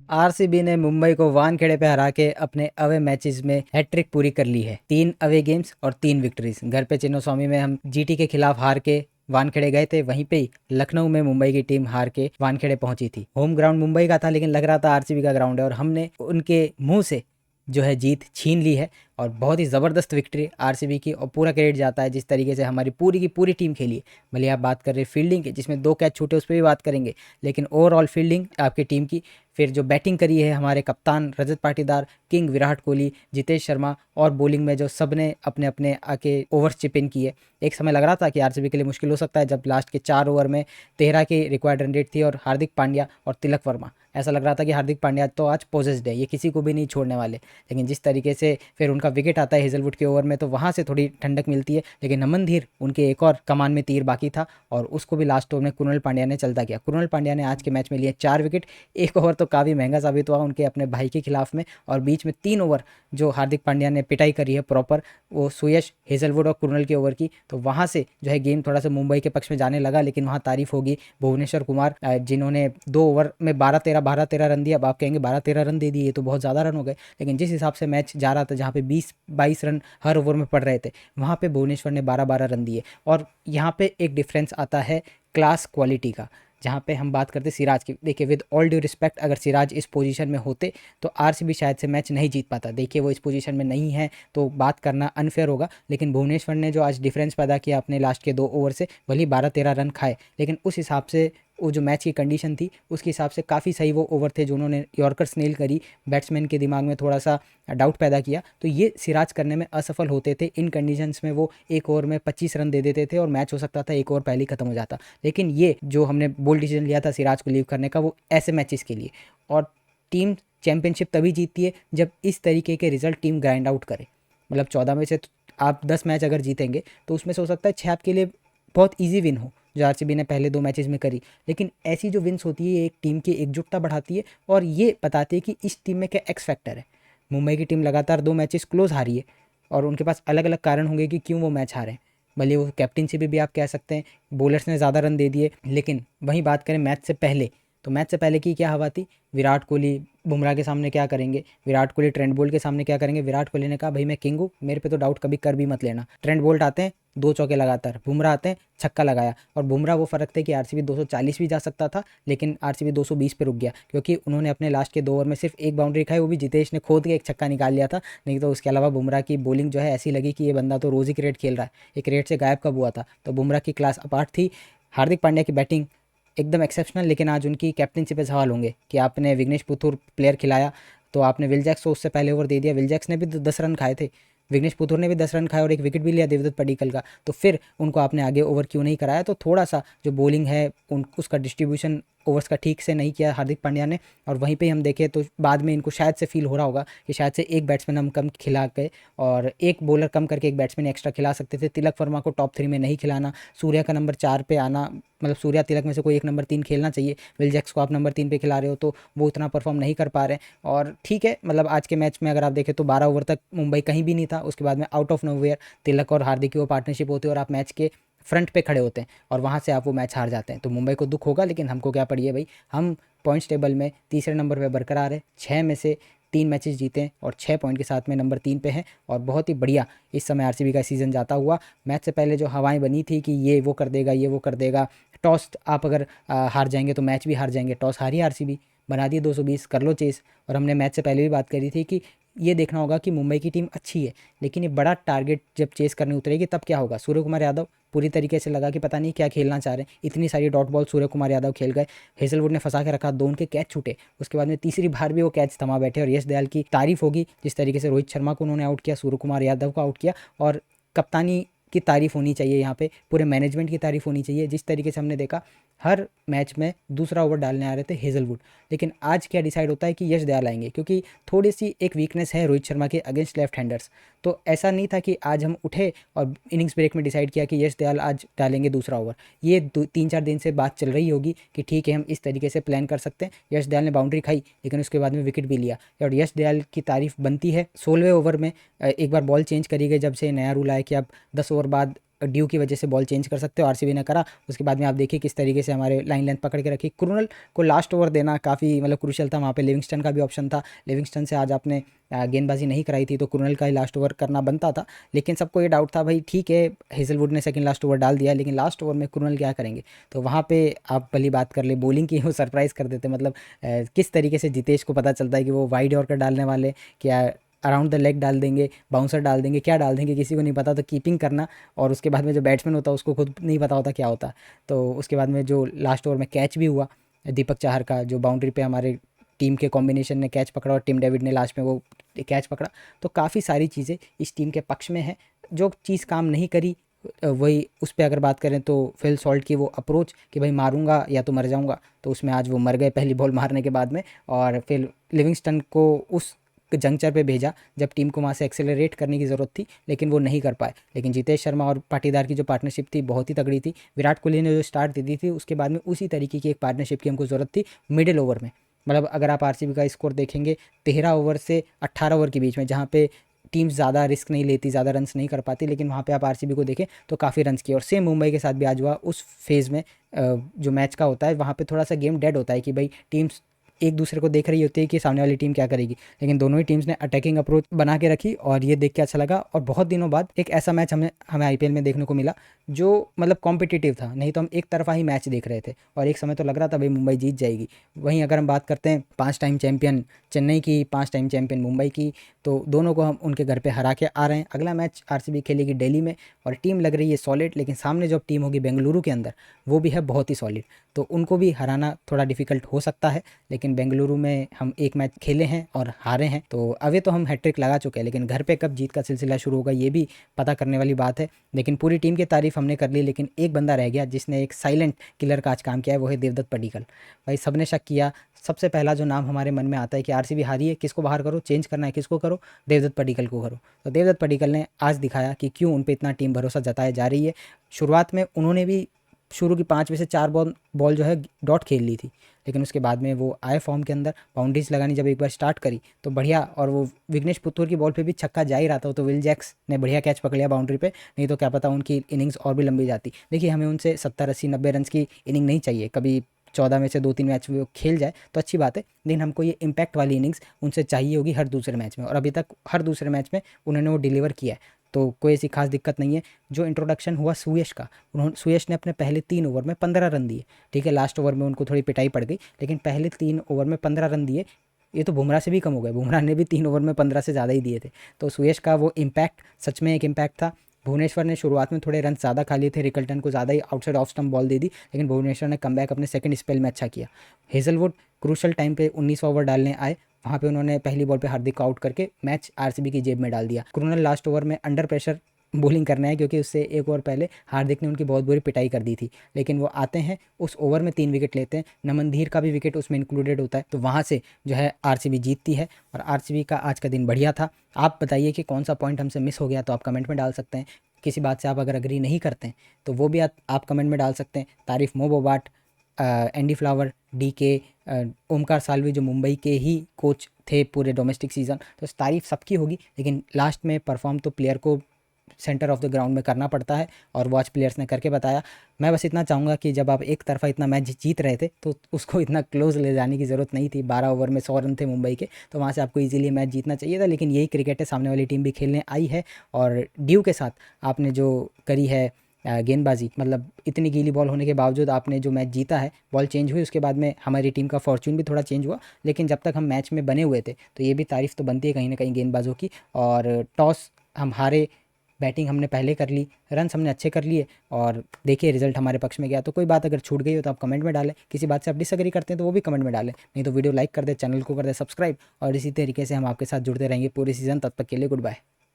RCB ने मुंबई को वानखेड़े पे हरा के अपने अवे मैचेस में हैट्रिक पूरी कर ली है। 3 अवे गेम्स और 3 विक्ट्रीज। घर पे चिन्नास्वामी में हम जीटी के खिलाफ हार के वानखेड़े गए थे, वहीं पे ही लखनऊ में मुंबई की टीम हार के वानखेड़े पहुंची थी। होम ग्राउंड मुंबई का था, लेकिन लग रहा था आरसीबी का ग्राउंड है और हमने उनके मुंह से जो है जीत छीन ली है। और बहुत ही ज़बरदस्त विक्ट्री आरसीबी की, और पूरा क्रेडिट जाता है जिस तरीके से हमारी पूरी की पूरी टीम खेली है। भले आप बात कर रहे फील्डिंग की, जिसमें 2 कैच छूटे, उस पर भी बात करेंगे, लेकिन ओवरऑल फील्डिंग आपकी टीम की। फिर जो बैटिंग करी है हमारे कप्तान रजत पाटीदार, किंग विराट कोहली, जितेश शर्मा, और बॉलिंग में जो सब ने अपने अपने आके ओवर्स चिप इन किए। एक समय लग रहा था कि आरसीबी के लिए मुश्किल हो सकता है, जब लास्ट के 4 ओवर में 13 की रिक्वायर्ड रन रेट थी और हार्दिक पांड्या और तिलक वर्मा, ऐसा लग रहा था कि हार्दिक पांड्या तो आज पोजेस्ड है, ये किसी को भी नहीं छोड़ने वाले। लेकिन जिस तरीके से फिर उनका विकेट आता है हेजलवुड के ओवर में, तो वहाँ से थोड़ी ठंडक मिलती है। लेकिन नमन धीर, उनके एक और कमान में तीर बाकी था और उसको भी लास्ट ओवर में कुणाल पांड्या ने चलता किया। कुणाल पांड्या ने आज के मैच में लिए 4 विकेट। एक ओवर तो काफ़ी महंगा साबित हुआ उनके अपने भाई के खिलाफ में, और बीच में 3 ओवर जो हार्दिक पांड्या ने पिटाई करी है प्रॉपर, वो सुयश, हेजलवुड और कुणाल के ओवर की, तो वहाँ से जो है गेम थोड़ा सा मुंबई के पक्ष में जाने लगा। लेकिन वहाँ तारीफ होगी भुवनेश्वर कुमार, जिन्होंने 2 ओवर में 12-13 रन दिया। अब आप कहेंगे 12-13 रन दे दिए, ये तो बहुत ज़्यादा रन हो गए, लेकिन जिस हिसाब से मैच जा रहा था, जहाँ पे 20-22 रन हर ओवर में पड़ रहे थे, वहाँ पे भुवनेश्वर ने 12-12 रन दिए। और यहाँ पे एक डिफरेंस आता है क्लास क्वालिटी का, जहाँ पे हम बात करते सिराज की। देखिए, विद ऑल ड्यू रिस्पेक्ट, अगर सिराज इस पोजीशन में होते तो आरसीबी शायद से मैच नहीं जीत पाता। देखिए, वो इस पोजीशन में नहीं है तो बात करना अनफेयर होगा, लेकिन भुवनेश्वर ने जो आज डिफरेंस पैदा किया अपने लास्ट के 2 ओवर से, भले 12-13 रन खाए, लेकिन उस हिसाब से वो जो मैच की कंडीशन थी उसके हिसाब से काफ़ी सही वो ओवर थे जो उन्होंने यॉर्कर स्नेल करी। बैट्समैन के दिमाग में थोड़ा सा डाउट पैदा किया, तो ये सिराज करने में असफल होते थे। इन कंडीशंस में वो एक ओवर में 25 रन दे देते थे और मैच हो सकता था 1 ओवर पहले ही खत्म हो जाता। लेकिन ये जो हमने बोल्ड डिसीजन लिया था सिराज को लीव करने का, वो ऐसे मैचेस के लिए। और टीम चैंपियनशिप तभी जीतती है जब इस तरीके के रिजल्ट टीम ग्राइंड आउट करे। मतलब 14 में से आप 10 मैच अगर जीतेंगे तो उसमें से हो सकता है 6 आपके लिए बहुत ईजी विन हो, जो आरसीबी ने पहले 2 मैचेस में करी। लेकिन ऐसी जो विन्स होती है, एक टीम की एकजुटता बढ़ाती है और ये बताती है कि इस टीम में क्या एक्स फैक्टर है। मुंबई की टीम लगातार 2 मैचेस क्लोज हारी है और उनके पास अलग अलग कारण होंगे कि क्यों वो मैच हारे हैं। भले वो कैप्टनशिप भी आप कह सकते हैं, बॉलर्स ने ज़्यादा रन दे दिए। लेकिन वहीं बात करें मैच से पहले, तो मैच से पहले की क्या हवा थी? विराट कोहली बुमराह के सामने क्या करेंगे, विराट कोहली ट्रेंट बोल्ट के सामने क्या करेंगे। विराट कोहली ने कहा, भाई मैं किंग हूँ, मेरे पे तो डाउट कभी कर भी मत लेना। ट्रेंट बोल्ट आते हैं 2 चौके लगातार, बुमराह आते हैं छक्का लगाया। और बुमराह वो फ़र्क थे कि आरसीबी 240 भी जा सकता था, लेकिन आरसीबी 220 पे रुक गया, क्योंकि उन्होंने अपने लास्ट के 2 ओवर में सिर्फ एक बाउंड्री खाई, वो भी जितेश ने खोद के एक छक्का निकाल लिया था। नहीं तो उसके अलावा बुमराह की बॉलिंग जो है ऐसी लगी कि ये बंदा तो रोज़ ही क्रिकेट खेल रहा है, ये क्रिकेट से गायब कब हुआ था। तो बुमराह की क्लास अपार्ट थी। हार्दिक पांड्या की बैटिंग एकदम एक्सेप्शनल, लेकिन आज उनकी कैप्टनशिप पे सवाल होंगे कि आपने विग्नेश पुथुर प्लेयर खिलाया, तो आपने विल जैक्स को उससे पहले ओवर दे दिया। विल जैक्स ने भी 10 रन खाए थे, विग्नेश पुथुर ने भी 10 रन खाए और एक विकेट भी लिया देवदत्त पडिक्कल का। तो फिर उनको आपने आगे ओवर क्यों नहीं कराया? तो थोड़ा सा जो बॉलिंग है उसका डिस्ट्रीब्यूशन ओवर्स का ठीक से नहीं किया हार्दिक पांड्या ने। और वहीं पे हम देखें तो बाद में इनको शायद से फील हो रहा होगा कि शायद से एक बैट्समैन हम कम खिला के और एक बॉलर कम करके एक बैट्समैन एक्स्ट्रा खिला सकते थे। तिलक वर्मा को टॉप 3 में नहीं खिलाना, सूर्या का नंबर 4 पे आना, मतलब सूर्या तिलक में से कोई एक नंबर 3 खेलना चाहिए। विल जैक्स को आप नंबर 3 पे खिला रहे हो तो वो उतना परफॉर्म नहीं कर पा रहे। और ठीक है, मतलब आज के मैच में अगर आप देखें तो 12 ओवर तक मुंबई कहीं भी नहीं था। उसके बाद में आउट ऑफ नोवेयर तिलक और हार्दिक की वो पार्टनरशिप होती है और आप मैच के फ्रंट पे खड़े होते हैं और वहाँ से आप वो मैच हार जाते हैं। तो मुंबई को दुख होगा, लेकिन हमको क्या पड़ी है भाई, हम पॉइंट्स टेबल में तीसरे नंबर पे बरकरार है। 6 में से 3 मैचेस जीते हैं और 6 पॉइंट के साथ में नंबर 3 पे हैं। और बहुत ही बढ़िया इस समय आरसीबी का सीज़न जाता हुआ। मैच से पहले जो हवाएं बनी थी कि ये वो कर देगा, ये वो कर देगा, टॉस आप अगर हार जाएंगे तो मैच भी हार जाएंगे, टॉस हारी आरसीबी, बना दिए 220, कर लो चेस। और हमने मैच से पहले भी बात करी थी कि ये देखना होगा कि मुंबई की टीम अच्छी है, लेकिन ये बड़ा टारगेट जब चेस करने उतरेगी तब क्या होगा। सूर्य कुमार यादव पूरी तरीके से लगा कि पता नहीं क्या खेलना चाह रहे हैं, इतनी सारी डॉट बॉल सूर्य कुमार यादव खेल गए, हेजलवुड ने फंसा के रखा, 2 उनके कैच छूटे। उसके बाद में तीसरी बार भी वो कैच थमा बैठे। और यश दयाल की तारीफ होगी जिस तरीके से रोहित शर्मा को उन्होंने आउट किया, सूर्य कुमार यादव को आउट किया। और कप्तानी की तारीफ होनी चाहिए, यहाँ पे पूरे मैनेजमेंट की तारीफ होनी चाहिए। जिस तरीके से हमने देखा हर मैच में दूसरा ओवर डालने आ रहे थे हेजलवुड, लेकिन आज क्या डिसाइड होता है कि यश दयाल आएंगे, क्योंकि थोड़ी सी एक वीकनेस है रोहित शर्मा के अगेंस्ट लेफ्ट हैंडर्स। तो ऐसा नहीं था कि आज हम उठे और इनिंग्स ब्रेक में डिसाइड किया कि यश दयाल आज डालेंगे दूसरा ओवर। ये 3-4 दिन से बात चल रही होगी कि ठीक है हम इस तरीके से प्लान कर सकते हैं। यश दयाल ने बाउंड्री खाई, लेकिन उसके बाद में विकेट भी लिया और यश दयाल की तारीफ बनती है। 16वें ओवर में एक बार बॉल चेंज करी गई, जब से नया रूल आया कि अब 10 ओवर बाद ड्यू की वजह से बॉल चेंज कर सकते हो, आरसीबी ने करा। उसके बाद में आप देखिए किस तरीके से हमारे लाइन लेंथ पकड़ के रखी। क्रुनल को लास्ट ओवर देना काफ़ी मतलब क्रूशियल था, वहाँ पे लिविंगस्टन का भी ऑप्शन था। लिविंगस्टन से आज आपने गेंदबाजी नहीं कराई थी तो क्रुनल का ही लास्ट ओवर करना बनता था। लेकिन सबको ये डाउट था भाई ठीक है हेजलवुड ने सेकंड लास्ट ओवर डाल दिया, लेकिन लास्ट ओवर में क्रुनल क्या करेंगे। तो वहाँ पे आप भली बात कर ले बॉलिंग की, वो सरप्राइज़ कर देते। मतलब किस तरीके से जितेश को पता चलता है कि वो वाइड यॉर्कर डालने वाले, क्या अराउंड द लेग डाल देंगे, बाउंसर डाल देंगे, क्या डाल देंगे किसी को नहीं पता। तो कीपिंग करना, और उसके बाद में जो बैट्समैन होता है उसको खुद नहीं पता होता क्या होता। तो उसके बाद में जो लास्ट ओवर में कैच भी हुआ दीपक चाहर का, जो बाउंड्री पे हमारे टीम के कॉम्बिनेशन ने कैच पकड़ा और टिम डेविड ने लास्ट में वो कैच पकड़ा। तो काफ़ी सारी चीज़ें इस टीम के पक्ष में है। जो चीज़ काम नहीं करी वही उस पर अगर बात करें तो फिल सॉल्ट की वो अप्रोच कि भाई मारूंगा या तो मर जाऊंगा, तो उसमें आज वो मर गए पहली बॉल मारने के बाद में। और फिर लिविंगस्टन को उस जंक्चर पे भेजा जब टीम को वहाँ से एक्सेलरेट करने की ज़रूरत थी, लेकिन वो नहीं कर पाए। लेकिन जितेश शर्मा और पाटीदार की जो पार्टनरशिप थी बहुत ही तगड़ी थी। विराट कोहली ने जो स्टार्ट दी थी उसके बाद में उसी तरीके की एक पार्टनरशिप की हमको ज़रूरत थी मिडिल ओवर में। मतलब अगर आप आरसीबी का स्कोर देखेंगे 13 ओवर से 18 ओवर के बीच में, जहाँ पे टीम्स ज़्यादा रिस्क नहीं लेती, ज़्यादा रन्स नहीं कर पाती, लेकिन वहाँ पे आप आरसीबी को देखें तो काफ़ी रन्स किए। और सेम मुंबई के साथ भी आज हुआ। उस फेज़ में जो मैच का होता है वहाँ पे थोड़ा सा गेम डेड होता है कि भाई टीम्स एक दूसरे को देख रही होती है कि सामने वाली टीम क्या करेगी, लेकिन दोनों ही टीम्स ने अटैकिंग अप्रोच बना के रखी और ये देख के अच्छा लगा। और बहुत दिनों बाद एक ऐसा मैच हमें आईपीएल में देखने को मिला जो मतलब कॉम्पिटिटिव था। नहीं तो हम एक तरफा ही मैच देख रहे थे और एक समय तो लग रहा था भाई मुंबई जीत जाएगी। वहीं अगर हम बात करते हैं 5 टाइम चैंपियन चेन्नई की, 5 टाइम चैंपियन मुंबई की, तो दोनों को हम उनके घर पे हरा के आ रहे हैं। अगला मैच आरसीबी खेलेगी दिल्ली में और टीम लग रही है सॉलिड, लेकिन सामने जो टीम होगी बेंगलुरु के अंदर वो भी है बहुत ही सॉलिड। तो उनको भी हराना थोड़ा डिफिकल्ट हो सकता है। लेकिन बेंगलुरु में हम एक मैच खेले हैं और हारे हैं, तो अभी तो हम हैट्रिक लगा चुके हैं, लेकिन घर पे कब जीत का सिलसिला शुरू होगा ये भी पता करने वाली बात है। लेकिन पूरी टीम की तारीफ हमने कर ली, लेकिन एक बंदा रह गया जिसने एक साइलेंट किलर का आज काम किया है, वो है देवदत्त पडिक्कल। भाई सबने शक किया, सबसे पहला जो नाम हमारे मन में आता है कि आरसीबी हारी है, किसको बाहर करो, चेंज करना है किसको करो, देवदत्त पडिक्कल को करो। तो देवदत्त पडिक्कल ने आज दिखाया कि क्यों उन पर इतना टीम भरोसा जताया जा रही है। शुरुआत में उन्होंने भी शुरू की 5 में से 4 बॉल जो है डॉट खेल ली थी, लेकिन उसके बाद में वो आए फॉर्म के अंदर, बाउंड्रीज लगानी जब एक बार स्टार्ट करी तो बढ़िया। और वो विघ्नेश पुथुर की बॉल पे भी छक्का जा ही रहा था, तो विल जैक्स ने बढ़िया कैच पकड़ लिया बाउंड्री पे, नहीं तो क्या पता उनकी इनिंग्स और भी लंबी जाती। देखिए हमें उनसे 70 80 90 रन की इनिंग नहीं चाहिए, कभी 14 में से 2-3 मैच में वो खेल जाए तो अच्छी बात है, लेकिन हमको ये इम्पैक्ट वाली इनिंग्स उनसे चाहिए होगी हर दूसरे मैच में, और अभी तक हर दूसरे मैच में उन्होंने वो डिलीवर किया है। तो कोई ऐसी खास दिक्कत नहीं है। जो इंट्रोडक्शन हुआ सुयश का, सुयश ने अपने पहले 3 ओवर में 15 रन दिए। ठीक है लास्ट ओवर में उनको थोड़ी पिटाई पड़ गई, लेकिन पहले 3 ओवर में 15 रन दिए। ये तो बुमराह से भी कम हो गए, बुमराह ने भी 3 ओवर में 15 से ज़्यादा ही दिए थे। तो सुयश का वो इम्पैक्ट सच में एक इम्पैक्ट था। भुवनेश्वर ने शुरुआत में थोड़े रन ज़्यादा खा लिए थे, रिकल्टन को ज़्यादा ही आउटसाइड ऑफ स्टंप बॉल दे दी, लेकिन भुवनेश्वर ने कमबैक अपने सेकंड स्पेल में अच्छा किया। हेजलवुड क्रूशल टाइम पे 19 ओवर डालने आए, वहाँ पे उन्होंने पहली बॉल पे हार्दिक को आउट करके मैच आरसीबी की जेब में डाल दिया। क्रुनल लास्ट ओवर में अंडर प्रेशर बॉलिंग करना है, क्योंकि उससे एक ओवर पहले हार्दिक ने उनकी बहुत बुरी पिटाई कर दी थी, लेकिन वो आते हैं उस ओवर में 3 विकेट लेते हैं, नमनधीर का भी विकेट उसमें इंक्लूडेड होता है, तो वहाँ से जो है आरसीबी जीतती है। और आरसीबी का आज का दिन बढ़िया था। आप बताइए कि कौन सा पॉइंट हमसे मिस हो गया, तो आप कमेंट में डाल सकते हैं। किसी बात से आप अगर अग्री नहीं करते हैं तो वो भी आप कमेंट में डाल सकते हैं। तारीफ Mo Bobat, Andy Flower, DK, Omkar Salvi जो मुंबई के ही कोच थे पूरे डोमेस्टिक सीज़न, तो तारीफ सबकी होगी, लेकिन लास्ट में परफॉर्म तो प्लेयर को सेंटर ऑफ द ग्राउंड में करना पड़ता है, और वॉच प्लेयर्स ने करके बताया। मैं बस इतना चाहूँगा कि जब आप एक तरफा इतना मैच जीत रहे थे तो उसको इतना क्लोज ले जाने की ज़रूरत नहीं थी। 12 ओवर में 100 रन थे मुंबई के, तो वहाँ से आपको इजीली मैच जीतना चाहिए था, लेकिन यही क्रिकेट है, सामने वाली टीम भी खेलने आई है। और ड्यू के साथ आपने जो करी है गेंदबाजी, मतलब इतनी गीली बॉल होने के बावजूद आपने जो मैच जीता है, बॉल चेंज हुई उसके बाद में हमारी टीम का फॉर्च्यून भी थोड़ा चेंज हुआ, लेकिन जब तक हम मैच में बने हुए थे तो ये भी तारीफ़ तो बनती है कहीं ना कहीं गेंदबाजों की। और टॉस हम हारे, बैटिंग हमने पहले कर ली, रन्स हमने अच्छे कर लिए, और देखिए रिजल्ट हमारे पक्ष में गया। तो कोई बात अगर छूट गई हो तो आप कमेंट में डालें, किसी बात से आप डिसएग्री करते हैं तो वो भी कमेंट में डालें, नहीं तो वीडियो लाइक कर दे, चैनल को कर दे सब्सक्राइब, और इसी तरीके से हम आपके साथ जुड़ते रहेंगे पूरे सीज़न। तब तक के लिए गुड बाय।